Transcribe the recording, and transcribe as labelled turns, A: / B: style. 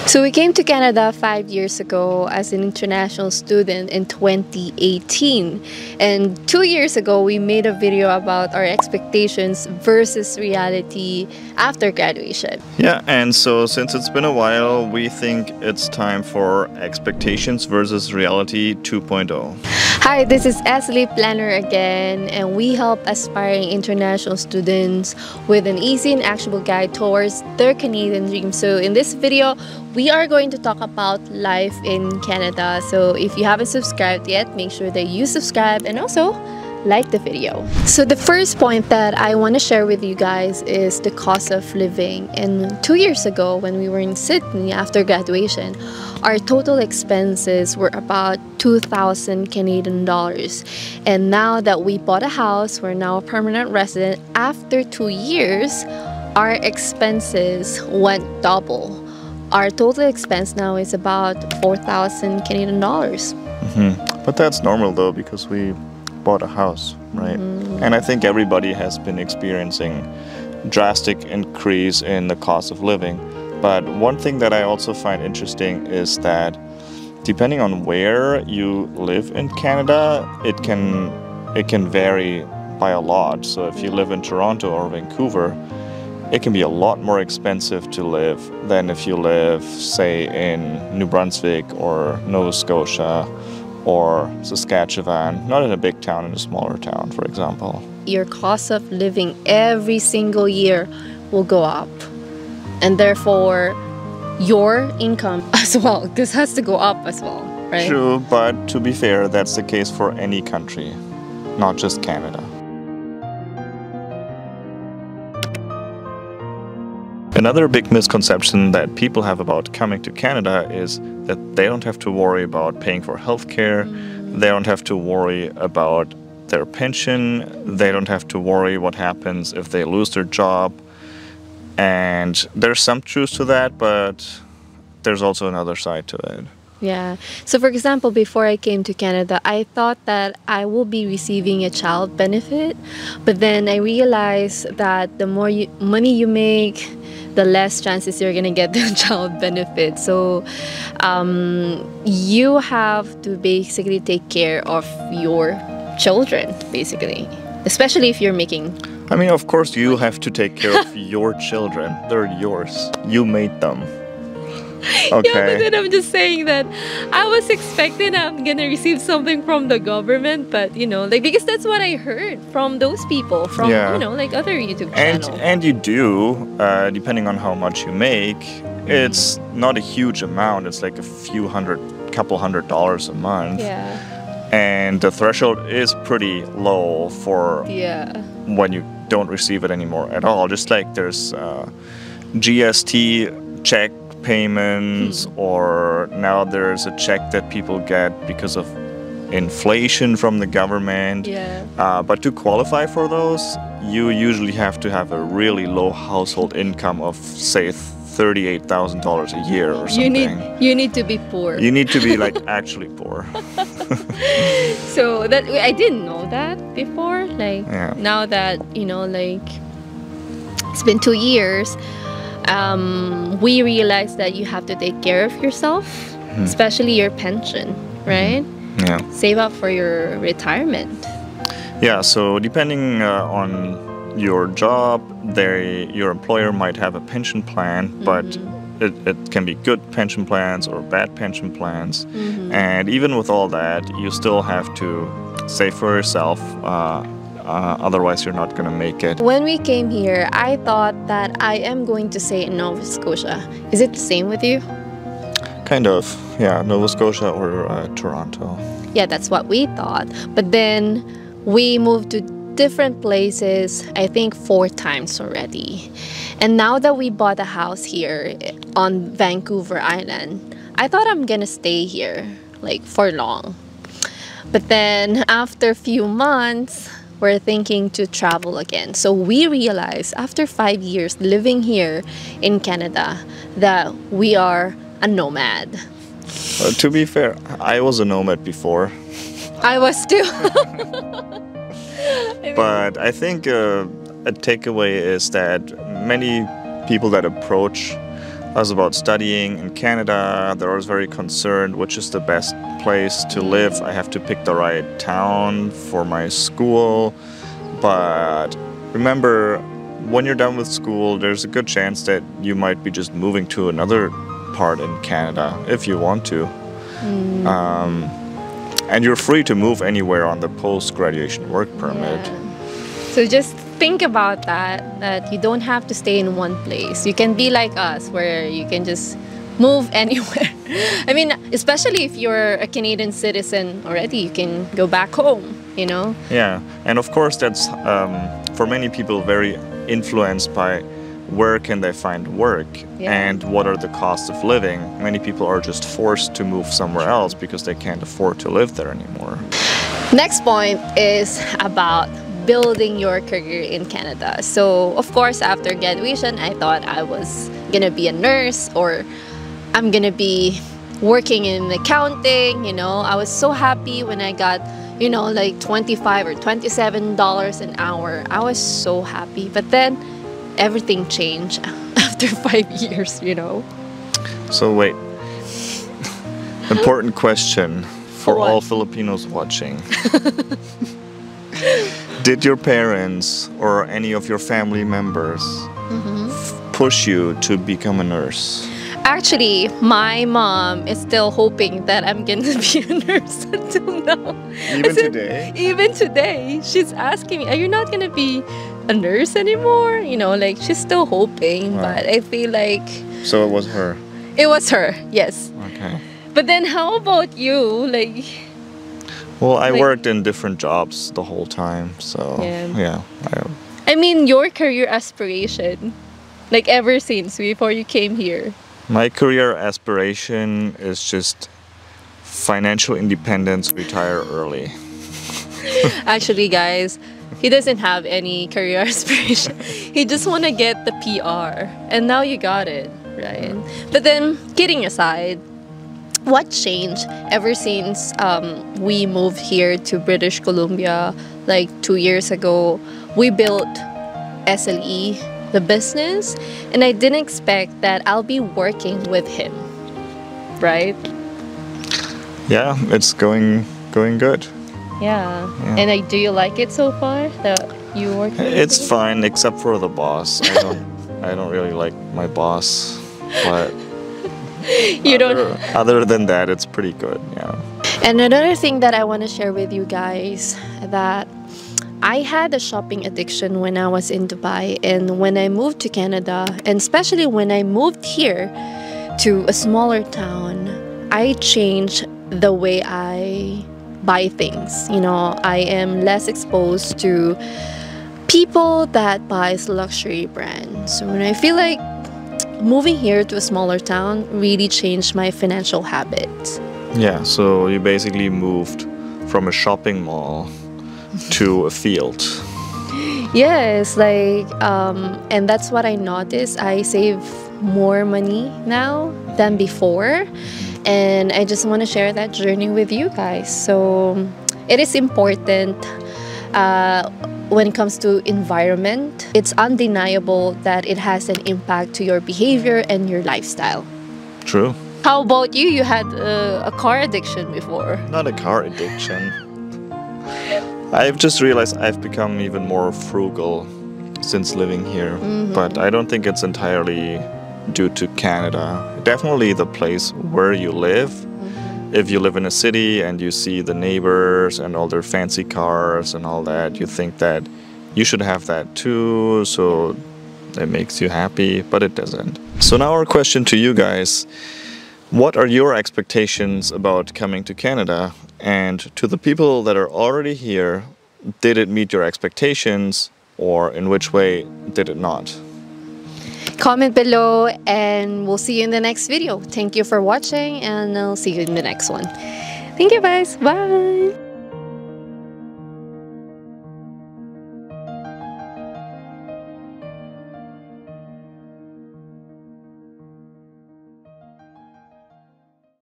A: So we came to Canada 5 years ago as an international student in 2018. And 2 years ago, we made a video about our expectations versus reality after graduation.
B: Yeah, and so since it's been a while, we think it's time for Expectations versus Reality 2.0.
A: Hi, this is Ashley Planner again, and we help aspiring international students with an easy and actionable guide towards their Canadian dream. So in this video, we are going to talk about life in Canada. So if you haven't subscribed yet, make sure that you subscribe and also like the video. So the first point that I want to share with you guys is the cost of living. And 2 years ago, when we were in Sydney after graduation, our total expenses were about 2,000 Canadian dollars. And now that we bought a house, we're now a permanent resident. After 2 years, our expenses went double. Our total expense now is about 4,000 Canadian dollars.
B: But that's normal though, because we bought a house, right? And I think everybody has been experiencing drastic increase in the cost of living. But one thing that I also find interesting is that depending on where you live in Canada, it can vary by a lot. So if you live in Toronto or Vancouver, it can be a lot more expensive to live than if you live, say, in New Brunswick or Nova Scotia or Saskatchewan, not in a big town, in a smaller town, for example.
A: Your cost of living every single year will go up. And therefore, your income as well, this has to go up as well, right?
B: True, but to be fair, that's the case for any country, not just Canada. Another big misconception that people have about coming to Canada is that they don't have to worry about paying for healthcare, they don't have to worry about their pension, they don't have to worry what happens if they lose their job. And there's some truth to that, but there's also another side to it.
A: Yeah. So for example, before I came to Canada, I thought that I will be receiving a child benefit, but then I realized that the more money you make, the less chances you're gonna get the child benefit. So you have to basically take care of your children, basically, especially if you're making.
B: I mean, of course you have to take care of your children. They're yours. You made them. Okay.
A: Yeah, but then I'm just saying that I was expecting I'm gonna receive something from the government, but you know, like, because that's what I heard from those people, from you know, like other YouTube channels.
B: And you do, depending on how much you make. It's not a huge amount. It's like couple $100 a month. Yeah. And the threshold is pretty low for when you don't receive it anymore at all. Just like there's GST check payments, or now there's a check that people get because of inflation from the government. But to qualify for those, you usually have to have a really low household income of, say, $38,000 a year or something.
A: You need to be poor.
B: You need to be like actually poor.
A: So that I didn't know that before. Like now that, you know, like it's been 2 years, we realized that you have to take care of yourself, especially your pension, right?
B: Yeah.
A: Save up for your retirement.
B: Yeah, so depending on your job, your employer might have a pension plan, but it can be good pension plans or bad pension plans. And even with all that, you still have to save for yourself. Otherwise, you're not going to make it.
A: When we came here, I thought that I am going to stay in Nova Scotia. Is it the same with you?
B: Kind of, yeah, Nova Scotia or Toronto.
A: Yeah, that's what we thought. But then we moved to different places, I think 4 times already. And now that we bought a house here on Vancouver Island, I thought I'm gonna stay here like for long. But then after a few months, we're thinking to travel again. So we realized after 5 years living here in Canada that we are a nomad.
B: To be fair, I was a nomad before.
A: I was too.
B: But I think a takeaway is that many people that approach I was about studying in Canada. They were very concerned which is the best place to live. I have to pick the right town for my school. But remember, when you're done with school, there's a good chance that you might be just moving to another part in Canada if you want to. And you're free to move anywhere on the post-graduation work permit.
A: Yeah. So just think about that you don't have to stay in one place. You can be like us, where you can just move anywhere. I mean, especially if you're a Canadian citizen already, you can go back home, you know?
B: Yeah, and of course that's, for many people, very influenced by where can they find work and what are the costs of living. Many people are just forced to move somewhere else because they can't afford to live there anymore.
A: Next point is about building your career in Canada. So of course, after graduation, I thought I was gonna be a nurse, or I'm gonna be working in accounting. You know, I was so happy when I got, you know, like $25 or $27 an hour. I was so happy. But then everything changed after 5 years, you know.
B: So wait, important question for all Filipinos watching. Did your parents or any of your family members push you to become a nurse?
A: Actually, my mom is still hoping that I'm going to be a nurse until now.
B: Even today?
A: Even today. She's asking me, are you not going to be a nurse anymore? You know, like, she's still hoping, but I feel like...
B: So it was her?
A: It was her, yes.
B: Okay.
A: But then how about you? Like...
B: Well, I worked in different jobs the whole time, so yeah.
A: I mean, your career aspiration, like ever since before you came here.
B: My career aspiration is just financial independence, retire early.
A: Actually, guys, he doesn't have any career aspiration. He just want to get the PR, and now you got it, right? But then, kidding aside, what changed ever since we moved here to British Columbia like 2 years ago? We built SLE, the business, and I didn't expect that I'll be working with him, right?
B: Yeah, it's going good.
A: Yeah. And do you like it so far that you work with
B: It's
A: him?
B: fine, except for the boss. I don't really like my boss, but
A: you don't.
B: Other than that, it's pretty good. Yeah.
A: And another thing that I want to share with you guys, that I had a shopping addiction when I was in Dubai, and when I moved to Canada, and especially when I moved here to a smaller town, I changed the way I buy things. You know, I am less exposed to people that buys luxury brands. And I feel like moving here to a smaller town really changed my financial habits.
B: Yeah, so you basically moved from a shopping mall to a field.
A: Yes, like, and that's what I noticed. I save more money now than before. And I just want to share that journey with you guys. So it is important when it comes to environment. It's undeniable that it has an impact to your behavior and your lifestyle.
B: True.
A: How about you? You had a car addiction before.
B: Not a car addiction. I've just realized I've become even more frugal since living here. But I don't think it's entirely due to Canada. Definitely the place where you live. If you live in a city and you see the neighbors and all their fancy cars and all that, you think that you should have that too, so it makes you happy, but it doesn't. So now our question to you guys: what are your expectations about coming to Canada? And to the people that are already here, did it meet your expectations, or in which way did it not?
A: Comment below, and we'll see you in the next video. Thank you for watching, and I'll see you in the next one. Thank you guys. Bye.